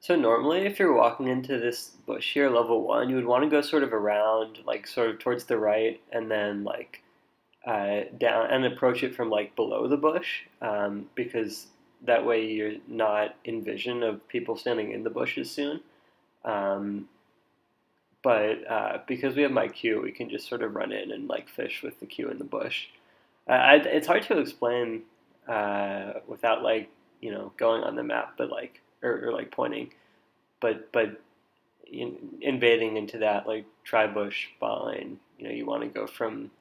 So normally, if you're walking into this bush here, level one, you would want to go sort of around, like sort of towards the right, and then like down and approach it from like below the bush, because that way you're not in vision of people standing in the bushes soon. Um, but because we have my cue, we can just sort of run in and like fish with the cue in the bush. It's hard to explain without like going on the map, but like or like pointing. But invading into that like tri-bush line, you want to go from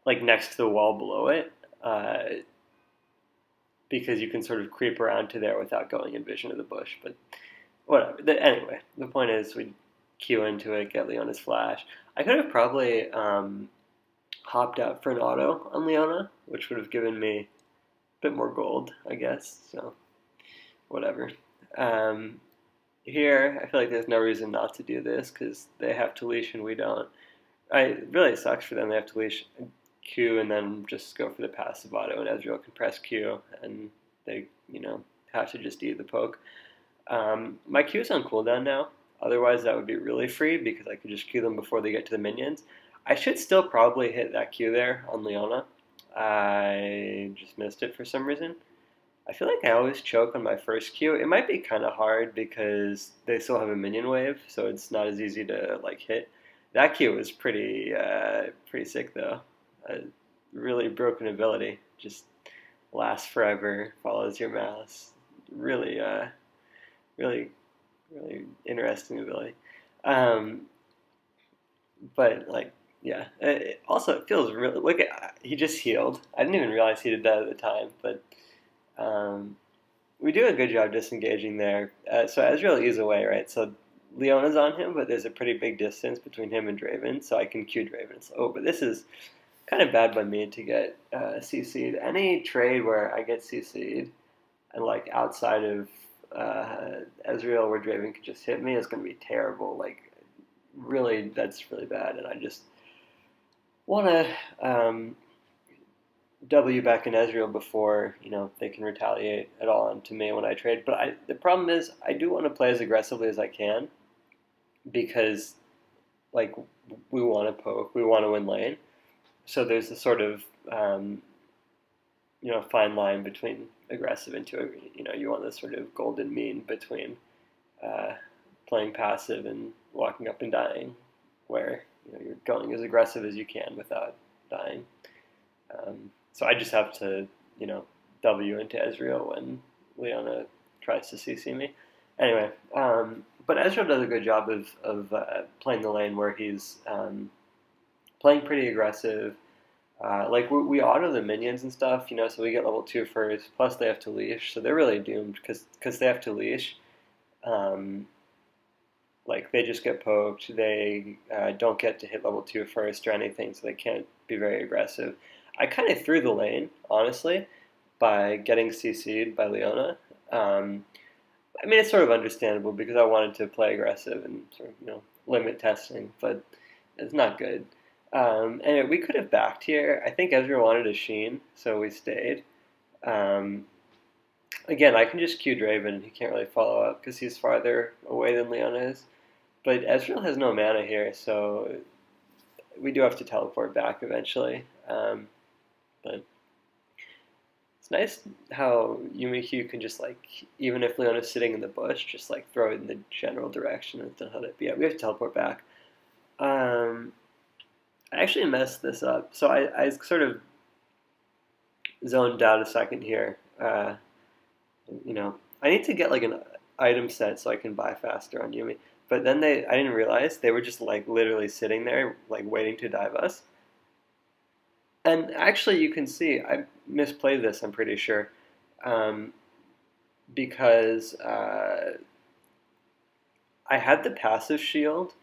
like next to the wall below it, because you can sort of creep around to there without going in vision of the bush. But whatever. Anyway, the point is we queue into it, get Leona's flash. I could have probably hopped out for an auto on Leona, which would have given me a bit more gold, I guess. So whatever. Um, Here, I feel like there's no reason not to do this because they have to leash and we don't. It really sucks for them. They have to leash Q and then just go for the passive auto, and Ezreal can press Q, and they, have to just eat the poke. My Q is on cooldown now. Otherwise, that would be really free because I could just Q them before they get to the minions. I should still probably hit that Q there on Leona. I just missed it for some reason. I feel like I always choke on my first Q. It might be kind of hard because they still have a minion wave, so it's not as easy to like hit. That Q was pretty sick though. Really broken ability. Just lasts forever, follows your mouse. Really, really, really interesting ability. Um, but like, yeah. Also, it feels really. Look at he just healed. I didn't even realize he did that at the time, but. Um, we do a good job disengaging there. So Ezreal is away, right? So Leona's on him, but there's a pretty big distance between him and Draven, so I can Q Draven. So, but this is kind of bad by me to get CC'd. Any trade where I get CC'd and like outside of Ezreal where Draven could just hit me is going to be terrible. Like, really, that's really bad, and I just want to W back in Ezreal before they can retaliate at all onto me when I trade. But the problem is I do want to play as aggressively as I can because like we want to poke, we want to win lane. So there's a sort of fine line between aggressive and too you want this sort of golden mean between uh, playing passive and walking up and dying, where you're going as aggressive as you can without dying. So I just have to, W into Ezreal when Leona tries to CC me. Anyway, but Ezreal does a good job of playing the lane where he's playing pretty aggressive. Like we auto the minions and stuff, so we get level 2 first. Plus they have to leash, so they're really doomed because they have to leash. Um, like they just get poked. They don't get to hit level 2 first or anything, so they can't be very aggressive. I kind of threw the lane, honestly, by getting CC'd by Leona. Um, I mean, it's sort of understandable because I wanted to play aggressive and sort of, limit testing, but it's not good. And we could have backed here. I think Ezra wanted a Sheen, so we stayed. Um, Again, I can just Q Draven. He can't really follow up because he's farther away than Leona is. But Ezreal has no mana here, so we do have to teleport back eventually. But it's nice how Yuumi can just like, even if Leona's sitting in the bush, just like throw it in the general direction instead of it. But yeah, we have to teleport back. Um, I actually messed this up, so I sort of zoned out a second here. I need to get like an item set so I can buy faster on Yuumi. But then I didn't realize they were just like literally sitting there, like waiting to dive us. And actually, you can see I misplayed this. I'm pretty sure, um, because I had the passive shield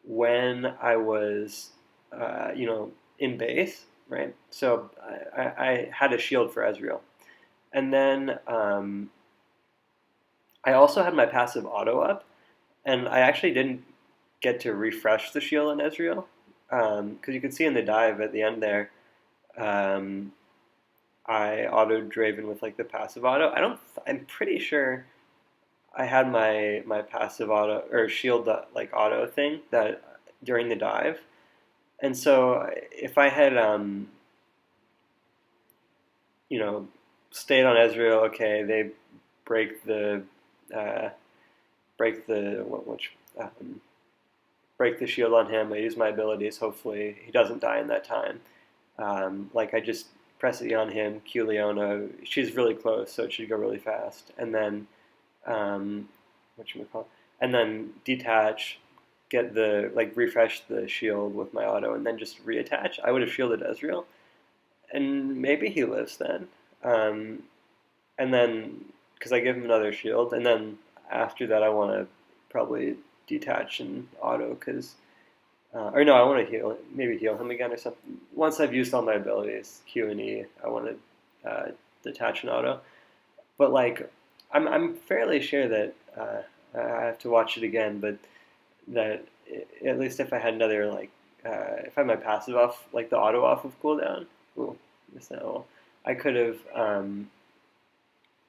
when I was, in base, right? So I had a shield for Ezreal, and then I also had my passive auto up, and I actually didn't get to refresh the shield on Ezreal because you can see in the dive at the end there. Um, I auto Draven with like the passive auto. I'm pretty sure I had my passive auto or shield like auto thing that during the dive, and so if I had you know stayed on Ezreal, okay, they break the uh, break the what which break the shield on him. I use my abilities. Hopefully, he doesn't die in that time. Like I just press it on him. Q Leona. She's really close, so it should go really fast. And then what should we call? And then detach, get the like refresh the shield with my auto, and then just reattach. I would have shielded Ezreal, and maybe he lives then. Um, and then because I give him another shield, and then after that I want to probably detach and auto because or no, I want to maybe heal him again or something. Once I've used all my abilities, Q and E, I want to detach and auto. But like, I'm fairly sure that I have to watch it again, but that at least if I had another like, if I had my passive off, like the auto off of cooldown, ooh, missed that all. I could have.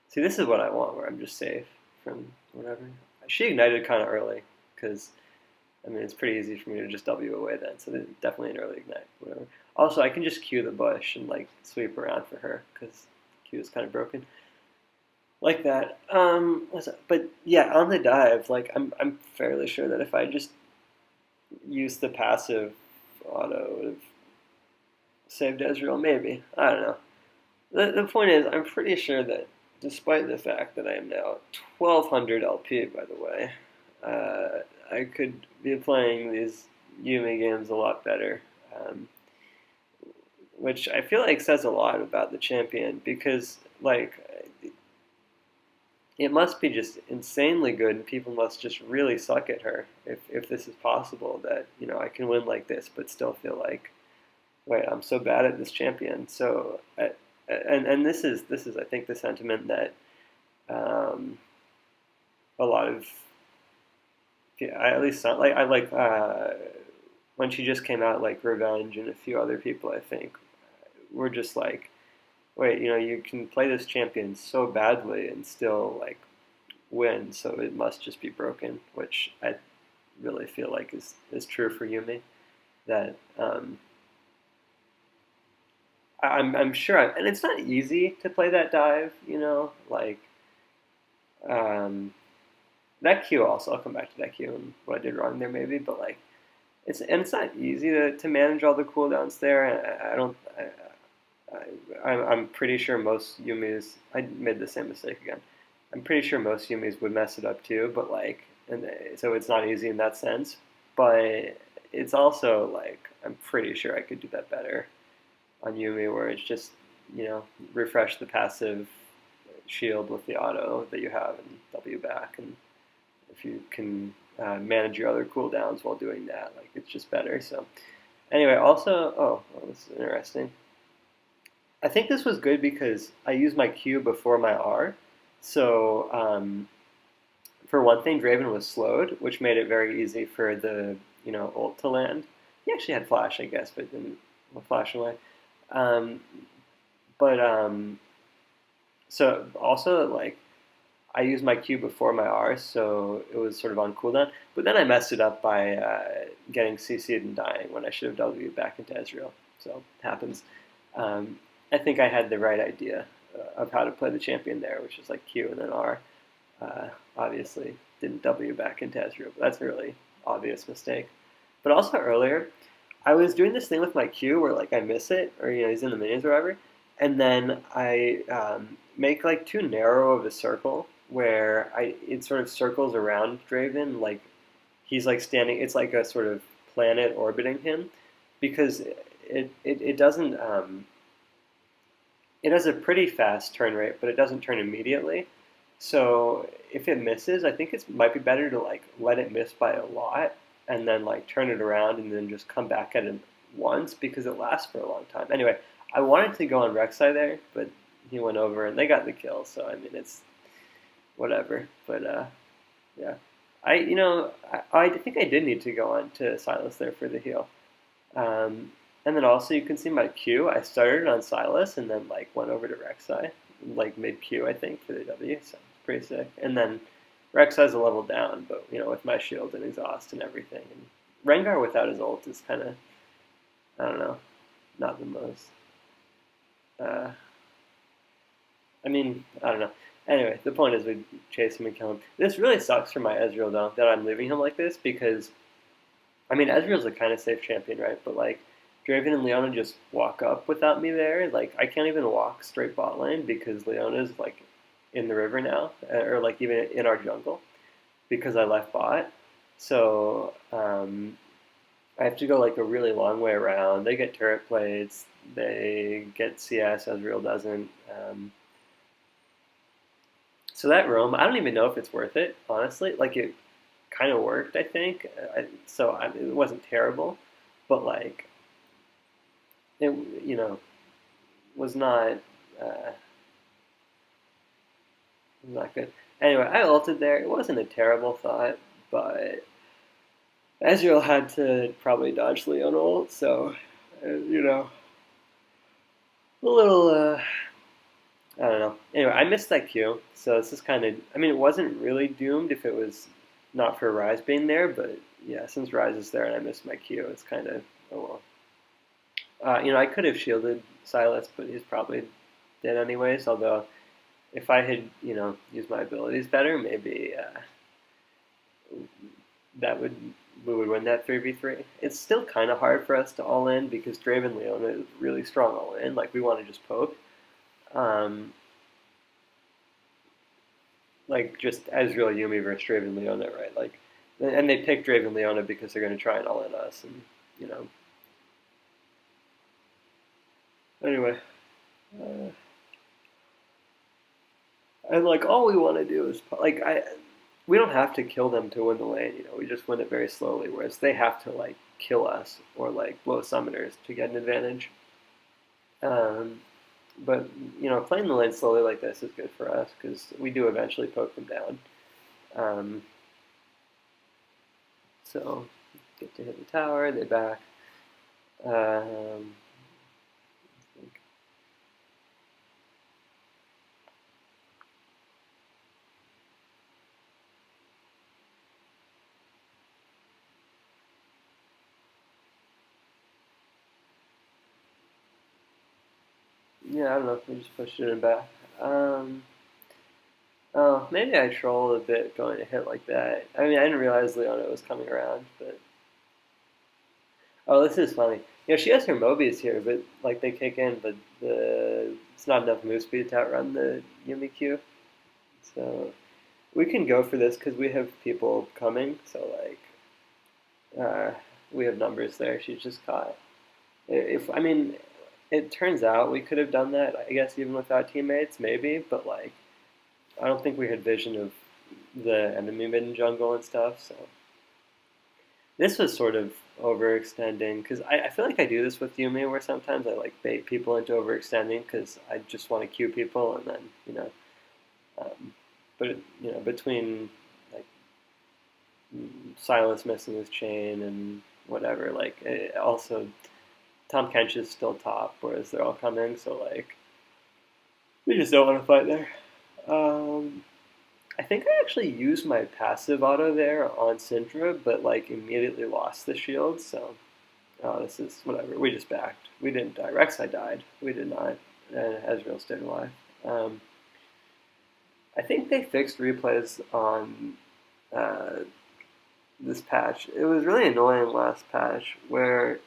See, this is what I want, where I'm just safe from whatever. She ignited kind of early because I mean, it's pretty easy for me to just W away then, so definitely an early ignite, whatever. Also, I can just Q the bush and like sweep around for her because Q is kind of broken like that. But yeah, on the dive, like I'm fairly sure that if I just used the passive auto, it would have saved Ezreal. Maybe I don't know. The point is, I'm pretty sure that despite the fact that I am now 1200 LP, by the way, I could be playing these Yuumi games a lot better, um, which I feel like says a lot about the champion because, like, it must be just insanely good, and people must just really suck at her if this is possible. That I can win like this, but still feel like, wait, I'm so bad at this champion. So, and this is I think the sentiment that um, a lot of I at least sound like I like when she just came out, like Revenge and a few other people. I think were just like, wait, you can play this champion so badly and still like win, so it must just be broken, which I really feel like is true for Yuumi. That I'm sure, and it's not easy to play that dive, like um, that Q also. I'll come back to that Q and what I did wrong there maybe, but like it's not easy to manage all the cooldowns there. I don't. I'm pretty sure most Yumi's. I made the same mistake again. I'm pretty sure most Yumi's would mess it up too, but like, and so it's not easy in that sense. But it's also like I'm pretty sure I could do that better on Yuumi, where it's just refresh the passive shield with the auto that you have and W back, and if you can manage your other cooldowns while doing that, like it's just better. So anyway, also, oh, well, this is interesting. I think this was good because I used my Q before my R. So for one thing, Draven was slowed, which made it very easy for the ult to land. He actually had flash, I guess, but didn't flash away. Um, but so also like I used my Q before my R, so it was sort of on cooldown. But then I messed it up by getting CC'd and dying when I should have W'd back into Ezreal. So it happens. Um, I think I had the right idea of how to play the champion there, which is like Q and then R. Obviously, didn't W back into Ezreal, but that's a really obvious mistake. But also earlier, I was doing this thing with my Q where like I miss it, or he's in the minions or whatever, and then I make like too narrow of a circle where it sort of circles around Draven, like he's like standing. It's like a sort of planet orbiting him, because it doesn't. It has a pretty fast turn rate, but it doesn't turn immediately. So if it misses, I think it might be better to like let it miss by a lot and then like turn it around and then just come back at it once because it lasts for a long time. Anyway, I wanted to go on Rek'Sai there, but he went over and they got the kill. So I mean, it's whatever. But yeah, I think I did need to go on to Silas there for the heal. And then also you can see my Q. I started on Silas and then like went over to Rek'Sai, like mid Q I think for the W. So it's pretty sick. And then Rex has a level down, but with my shield and exhaust and everything. And Rengar without his ult is kind of, I don't know, not the most. Uh, I mean, I don't know. Anyway, the point is we chase him and kill him. This really sucks for my Ezreal though that I'm leaving him like this because I mean Ezreal's a kind of safe champion, right? But like Draven and Leona just walk up without me there. Like I can't even walk straight bot lane because Leona's like in the river now, or like even in our jungle because I left bot. So I have to go like a really long way around. They get turret plates. They get CS. Ezreal doesn't. So that roam, I don't even know if it's worth it, honestly. Like it kind of worked, I think. It wasn't terrible, but like it, was not uh, not good. Anyway, I ulted there. It wasn't a terrible thought, but Ezreal had to probably dodge Leon ult, so a little. I don't know. Anyway, I missed that Q, so this is kind of. I mean, it wasn't really doomed if it was not for Rise being there, but yeah, since Rise is there and I missed my Q, it's kind of oh well. I could have shielded Silas, but he's probably dead anyways. Although, if I had used my abilities better, maybe that would we would win that 3v3. It's still kind of hard for us to all in because Draven Leona is really strong all in. Like we want to just poke. Um, like just Ezreal Yuumi versus Draven Leona, right? Like, and they pick Draven Leona because they're going to try and all in us, and you know. Anyway, uh, and like all we want to do is like we don't have to kill them to win the lane. We just win it very slowly. Whereas they have to like kill us or like blow summoners to get an advantage. Um, but playing the lane slowly like this is good for us because we do eventually poke them down. Um, so get to hit the tower, they back. Um, yeah, I don't know if we just pushed it in back. Um, oh, maybe I trolled a bit going to hit like that. I mean, I didn't realize Leona was coming around, but oh, this is funny. She has her Mobius here, but like they kick in, but it's not enough move speed to outrun the Yuumi Q. So we can go for this because we have people coming. So like, we have numbers there. She's just caught. If I mean, it turns out we could have done that. I guess even without teammates, maybe. But like, I don't think we had vision of the enemy mid and jungle and stuff. So this was sort of overextending because I feel like I do this with Yuumi where sometimes I like bait people into overextending because I just want to queue people and then um, but between like Silas missing his chain and whatever like also Tom Kench is still top whereas they're all coming so like we just don't want to fight there. I think I actually used my passive auto there on Syndra, but like immediately lost the shield. So, this is whatever. We just backed. We didn't die. Rek'Sai died. We did not. And Ezreal stayed alive. I think they fixed replays on this patch. It was really annoying last patch where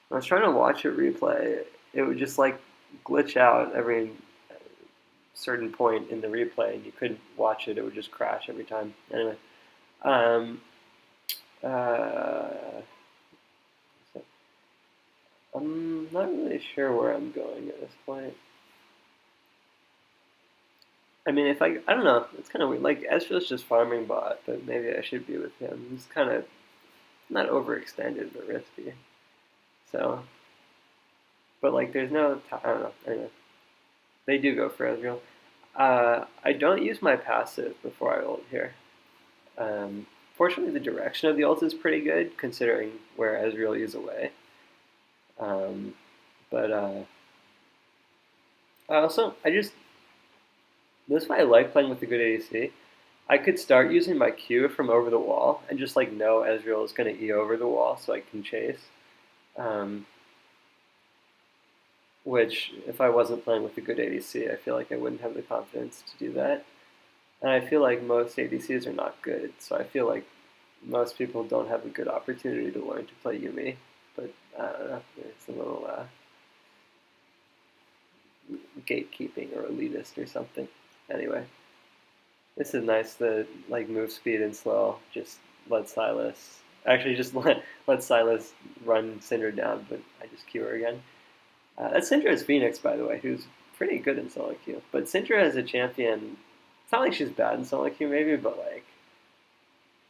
I was trying to watch it replay. It would just like glitch out every certain point in the replay and you couldn't watch it. It would just crash every time. Anyway, uh, I'm not really sure where I'm going at this point. I mean, if I don't know, it's kind of weird. Like Ezreal's just farming bot, but maybe I should be with him. He's kind of not overextended but risky. So, but like, there's no. I don't know. Anyway, they do go for Ezreal. I don't use my passive before I ult here. Fortunately, the direction of the ult is pretty good considering where Ezreal is away. But I just this is why I like playing with a good ADC. I could start using my Q from over the wall and just like know Ezreal is going to E over the wall so I can chase. Um, which, if I wasn't playing with a good ADC, I feel like I wouldn't have the confidence to do that. And I feel like most ADCs are not good, so I feel like most people don't have a good opportunity to learn to play Yuumi. But I don't know, it's a little gatekeeping or elitist or something. Anyway, this is nice. The like move speed and slow. Just let Silas. Actually, just let Silas run Syndra down, but I just Q her again. That Syndra is Phoenix, by the way, who's pretty good in solo queue. But Syndra as a champion, it's not like she's bad in solo queue, maybe, but like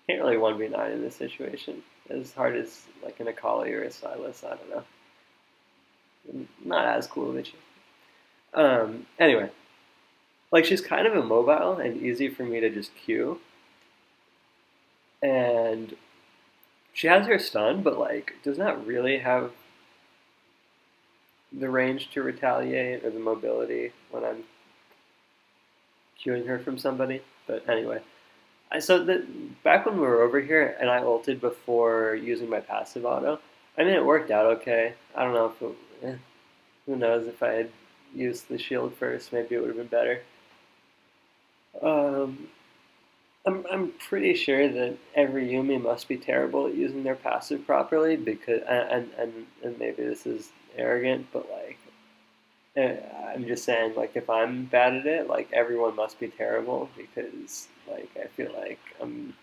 can't really 1v9 in this situation. As hard as like an Akali or a Silas, I don't know. Not as cool of a champion. Anyway, like she's kind of immobile and easy for me to just queue, and she has her stun, but like does not really have the range to retaliate or the mobility when I'm queuing her from somebody. But anyway, back when we were over here and I ulted before using my passive auto, I mean it worked out okay. I don't know if who knows if I had used the shield first, maybe it would have been better. Um, I'm pretty sure that every Yuumi must be terrible at using their passive properly because and maybe this is arrogant, but like I'm just saying like if I'm bad at it, like everyone must be terrible because like I feel like I'm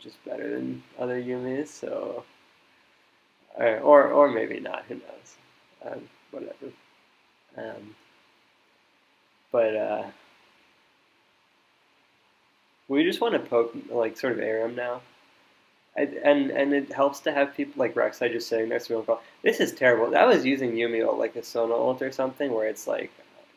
just better than other Yumis, so or maybe not, who knows, whatever. Um, but we just want to poke like sort of air him now. And it helps to have people like Rek'Sai just sitting there, so we don't go, this is terrible. That was using Yuumi ult, like a Sona ult or something, where it's like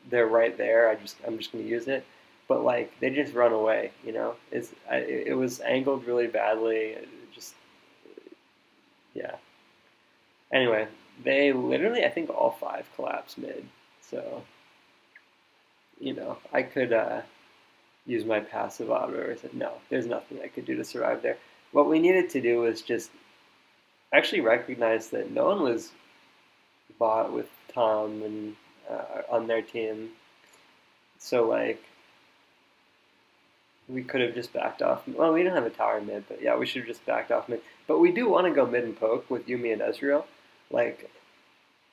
they're right there. I'm just gonna use it, but like they just run away. It was angled really badly. It just yeah. Anyway, they literally I think all five collapse mid, so I could use my passive auto or something. No, there's nothing I could do to survive there. What we needed to do was just actually recognize that no one was bought with Tom and on their team. So like we could have just backed off. Well, we didn't have a tower mid, but yeah, we should have just backed off mid. But we do want to go mid and poke with Yuumi and Ezreal. Like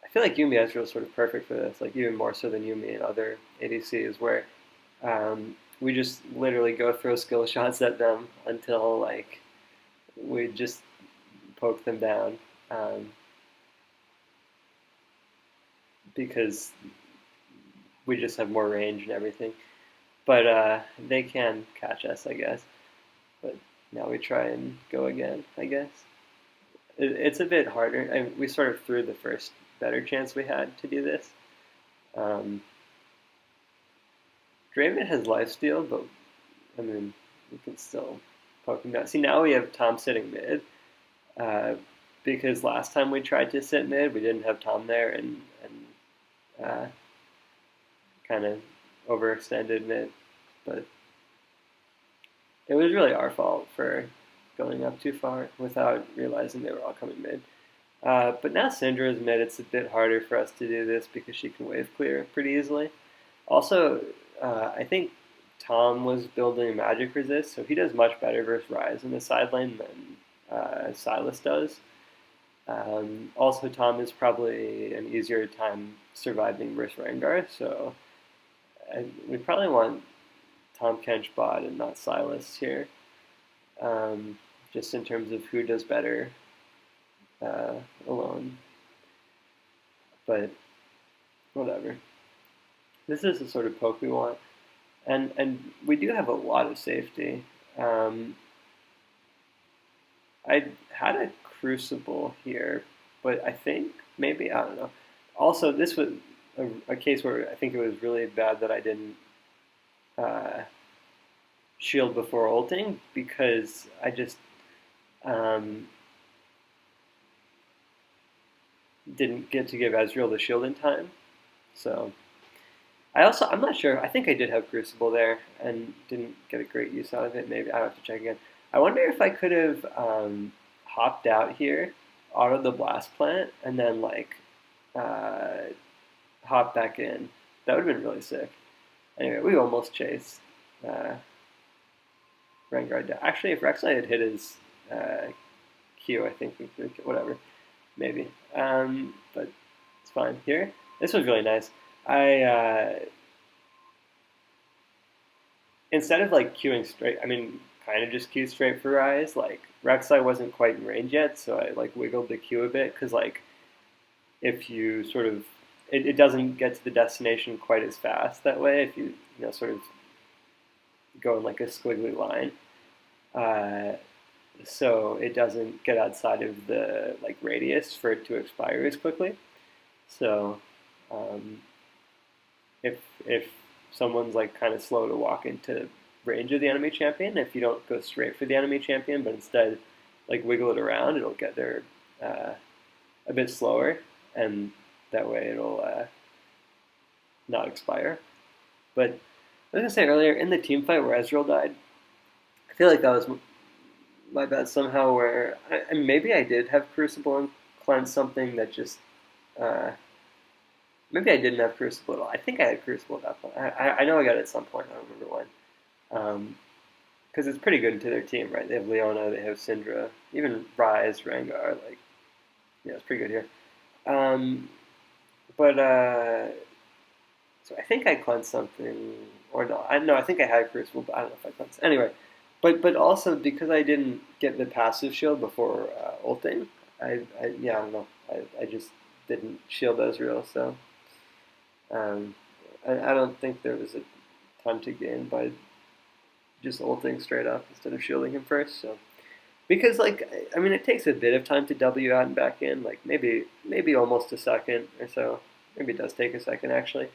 I feel like Yuumi Ezreal is sort of perfect for this. Like even more so than Yuumi and other ADCs, where we just literally go throw skill shots at them until like we just poke them down. Because we just have more range and everything. But they can catch us, I guess. But now we try and go again, I guess. It's a bit harder. We sort of threw the first better chance we had to do this. Draven has lifesteal, but I mean, we can still poke him down. See, now we have Tom sitting mid. Because last time we tried to sit mid, we didn't have Tom there and kind of overextended mid. But it was really our fault for going up too far without realizing they were all coming mid. But now Syndra is mid. It's a bit harder for us to do this because she can wave clear pretty easily. Also, I think Tom was building magic resist, so he does much better versus Ryze in the side lane than Silas does. Also, Tom is probably an easier time surviving versus Rengar, so we probably want Tom Kench bot and not Silas here, just in terms of who does better alone. But whatever. This is the sort of poke we want, and we do have a lot of safety. I had a Crucible here, but I think maybe, I don't know. Also, this was a case where I think it was really bad that I didn't shield before ulting because I just didn't get to give Ezreal the shield in time. So I'm not sure. I think I did have Crucible there and didn't get a great use out of it. Maybe I'll have to check again. I wonder if I could have hopped out here, auto the Blast Plant, and then like uh, hop back in. That would have been really sick. Anyway, we almost chased uh, Rengar down. Actually, if Rek'Sai had hit his uh, Q, I think we could, whatever, maybe. But it's fine. Here, this was really nice. I instead of like queuing straight, I mean, kind of just queue straight for Rise. Like Rek'Sai wasn't quite in range yet, so I like wiggled the queue a bit because like if you sort of it doesn't get to the destination quite as fast that way if you know sort of go in like a squiggly line. Uh, so it doesn't get outside of the like radius for it to expire as quickly. So um, if someone's like kind of slow to walk into range of the enemy champion, if you don't go straight for the enemy champion, but instead like wiggle it around, it'll get there uh, a bit slower, and that way it'll not expire. But I was gonna say earlier in the team fight where Ezreal died, I feel like that was my bad somehow. Where maybe I did have Crucible and cleanse something that just maybe I didn't have Crucible at all. I think I had Crucible at that point. I know I got it at some point. I don't remember when. Because it's pretty good to their team, right? They have Leona, they have Syndra, even Ryze, Rengar. Like, yeah, it's pretty good here. Um, but so I think I cleansed something, or no? I think I had Crucible, but I don't know if I cleansed. Anyway, but also because I didn't get the passive shield before ulting, I don't know. I just didn't shield Ezreal, so I don't think there was a ton to gain by just ulting straight up instead of shielding him first. So because like I mean it takes a bit of time to W out and back in, like maybe almost a second or so. Maybe it does take a second actually,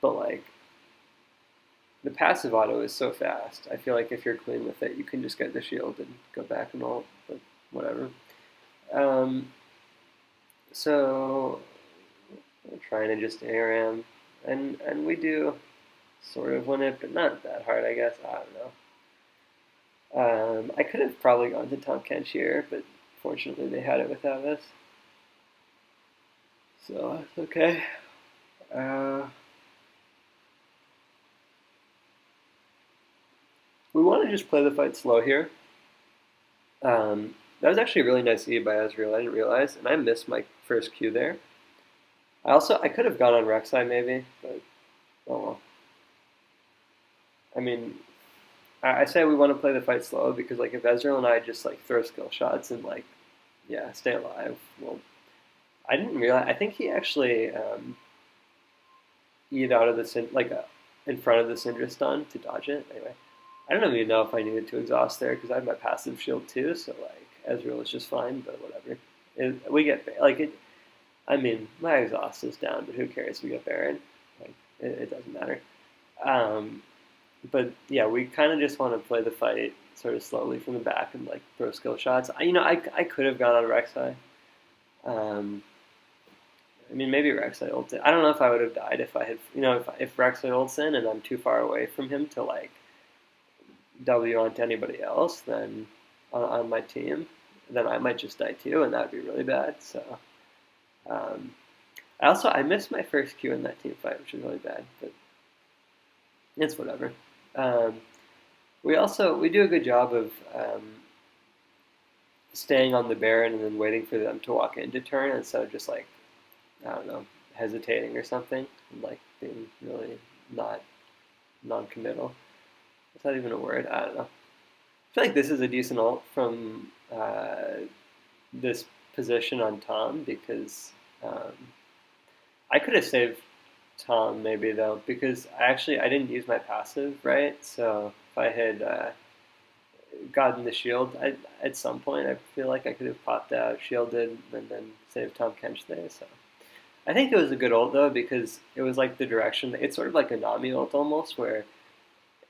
but like the passive auto is so fast. I feel like if you're clean with it, you can just get the shield and go back and ult. But whatever. Um, so I'm trying to just ARM, and we do sort of win it, but not that hard, I guess. I don't know. I could have probably gone to Tom Kench here, but fortunately they had it without us. So that's okay. Uh, we want to just play the fight slow here. That was actually a really nice E by Ezreal, I didn't realize, and I missed my first Q there. I could have gone on Rek'Sai maybe, but oh well. I mean, I say we want to play the fight slow because like if Ezreal and I just like throw skill shots and like yeah stay alive, well, I didn't realize. I think he actually E'd out of the in front of the Syndra stun to dodge it. Anyway, I don't even know if I needed to exhaust there because I have my passive shield too. So like Ezreal is just fine, but whatever. We get like it. I mean, my exhaust is down, but who cares? We get Baron. Like it doesn't matter. Um, but yeah, we kind of just want to play the fight sort of slowly from the back and like throw skill shots. I could have gone on Rek'Sai. Um, I mean, maybe Rek'Sai ults in. I don't know if I would have died if I had, if Rek'Sai ults in and I'm too far away from him to like W onto anybody else, then on my team, then I might just die too, and that would be really bad. So, um, I missed my first Q in that team fight, which is really bad, but it's whatever. Um, we do a good job of staying on the Baron and then waiting for them to walk into turn instead of just like I don't know hesitating or something and like being really not non-committal. Is that even a word? I don't know. I feel like this is a decent ult from this position on Tom because I could have saved Tom maybe though because I didn't use my passive right. So if I had gotten the shield, at some point I feel like I could have popped out, shielded, and then saved Tom Kench there. So I think it was a good ult though because it was like the direction. It's sort of like a Nami ult almost where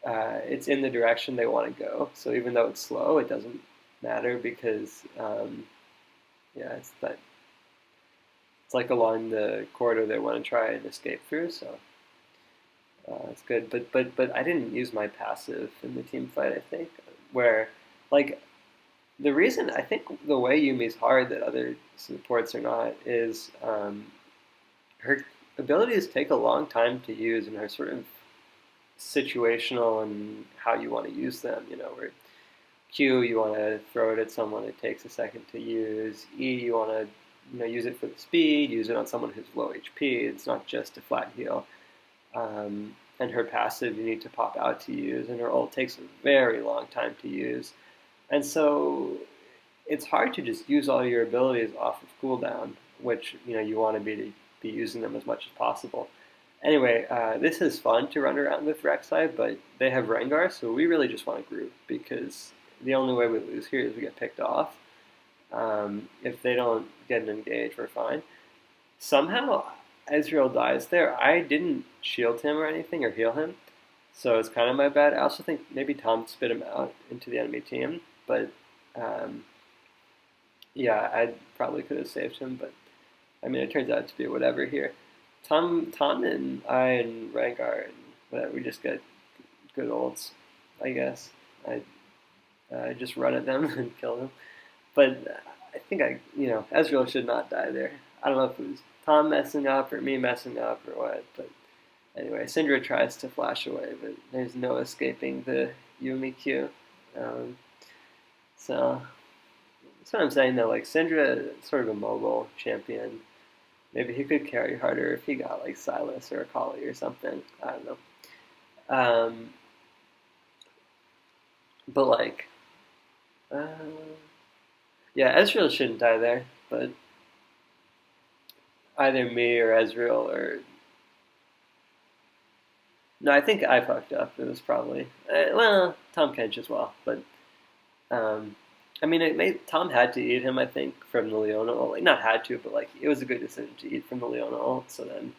it's in the direction they want to go. So even though it's slow, it doesn't matter because yeah, it's like along the corridor they want to try and escape through. So It's good, but I didn't use my passive in the team fight. I think where like the reason I think the way Yumi's hard that other supports are not is her abilities take a long time to use and are sort of situational and how you want to use them. You know, where Q you want to throw it at someone, it takes a second to use. E you want to use it for the speed, use it on someone who's low HP. It's not just a flat heal. And her passive you need to pop out to use, and her ult takes a very long time to use. And so it's hard to just use all your abilities off of cooldown, which you want to be using them as much as possible. Anyway, this is fun to run around with Rek'Sai, but they have Rengar, so we really just want to group because the only way we lose here is we get picked off. If they don't get an engage, we're fine. Somehow, Ezreal dies there. I didn't shield him or anything or heal him, so it's kind of my bad. I also think maybe Tom spit him out into the enemy team, but yeah, I probably could have saved him, but I mean, it turns out to be whatever here. Tom and I and Rengar and whatever, we just get good ults, I guess. I just run at them and kill them. But I think Ezreal should not die there. I don't know if it was Tom messing up or me messing up or what, but anyway, Syndra tries to flash away, but there's no escaping the Yuumi Q. So that's what I'm saying though. Like Syndra, is sort of a mobile champion. Maybe he could carry harder if he got like Silas or Akali or something. I don't know. But like, uh, yeah, Ezreal shouldn't die there, but either me or Ezreal or no, I think I fucked up. It was probably well Tom Kench as well, but um, I mean Tom had to eat him. I think from the Leona ult. Like not had to, but like it was a good decision to eat from the Leona ult. So then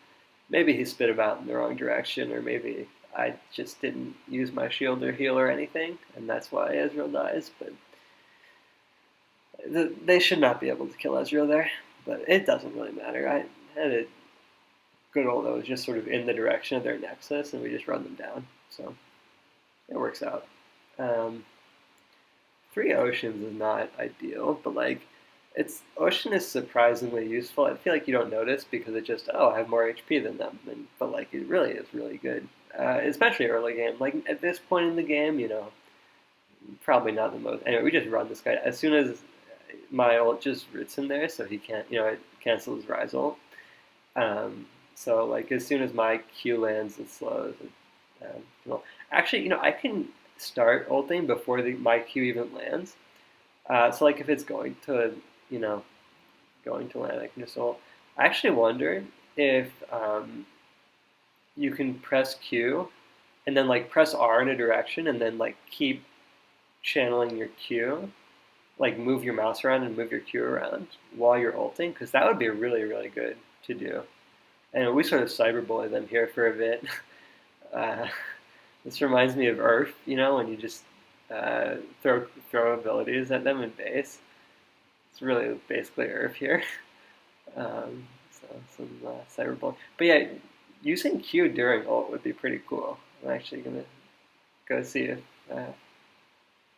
maybe he spit him out in the wrong direction, or maybe I just didn't use my shield or heal or anything, and that's why Ezreal dies. But they should not be able to kill Ezreal there, but it doesn't really matter. I had a good ult that was just sort of in the direction of their nexus, and we just run them down. So it works out. Um, 3 oceans is not ideal, but like ocean is surprisingly useful. I feel like you don't notice because it just I have more HP than them, but like it really is really good, especially early game. Like at this point in the game, probably not the most. Anyway, we just run this guy as soon as my ult just roots him there, so he can't. It cancels his rise ult. So like as soon as my Q lands, it slows. Well, actually, I can start ulting before my Q even lands. So like if it's going to land, I can just ult. I actually wonder if you can press Q and then like press R in a direction and then like keep channeling your Q, like move your mouse around and move your Q around while you're ulting, because that would be really, really good to do. And we sort of cyberbully them here for a bit. This reminds me of Earth, when you just throw abilities at them in base. It's really basically Earth here. So some cyberbullying. But yeah, using Q during ult would be pretty cool. I'm actually gonna go see if I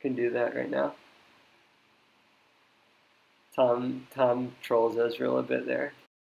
can do that right now. Tom trolls Ezreal a bit there.